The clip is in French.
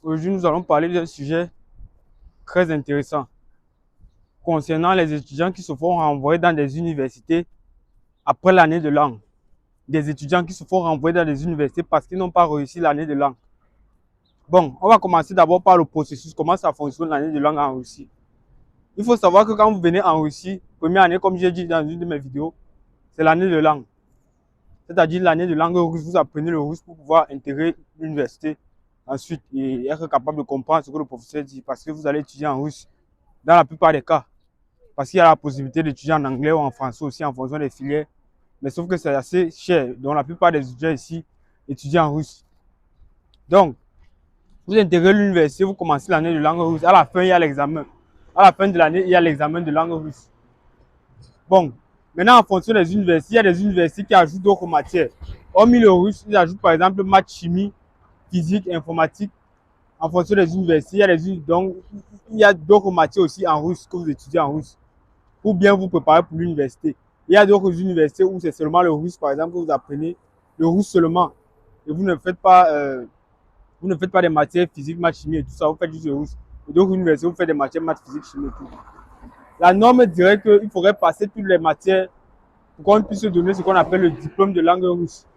Aujourd'hui, nous allons parler d'un sujet très intéressant concernant les étudiants qui se font renvoyer dans des universités après l'année de langue. Des étudiants qui se font renvoyer dans des universités parce qu'ils n'ont pas réussi l'année de langue. Bon, on va commencer d'abord par le processus, comment ça fonctionne l'année de langue en Russie. Il faut savoir que quand vous venez en Russie, première année, comme j'ai dit dans une de mes vidéos, c'est l'année de langue. C'est-à-dire l'année de langue russe, vous apprenez le russe pour pouvoir intégrer l'université ensuite et être capable de comprendre ce que le professeur dit parce que vous allez étudier en russe dans la plupart des cas. Parce qu'il y a la possibilité d'étudier en anglais ou en français aussi en fonction des filières. Mais sauf que c'est assez cher. Donc la plupart des étudiants ici étudient en russe. Donc, vous intégrez l'université, vous commencez l'année de langue russe. À la fin, il y a l'examen. À la fin de l'année, il y a l'examen de langue russe. Bon, maintenant en fonction des universités, il y a des universités qui ajoutent d'autres matières. Hormis le russe, ils ajoutent par exemple maths, chimie, physique, informatique. En fonction des universités, donc, il y a d'autres matières aussi en russe que vous étudiez en russe. Ou bien vous préparez pour l'université. Il y a d'autres universités où c'est seulement le russe, par exemple, que vous apprenez le russe seulement. Et vous ne faites pas des matières physiques, maths, chimie et tout ça, vous faites juste le russe. Et d'autres universités, vous faites des matières maths, physique, chimie et tout. La norme dirait qu'il faudrait passer toutes les matières pour qu'on puisse donner ce qu'on appelle le diplôme de langue russe.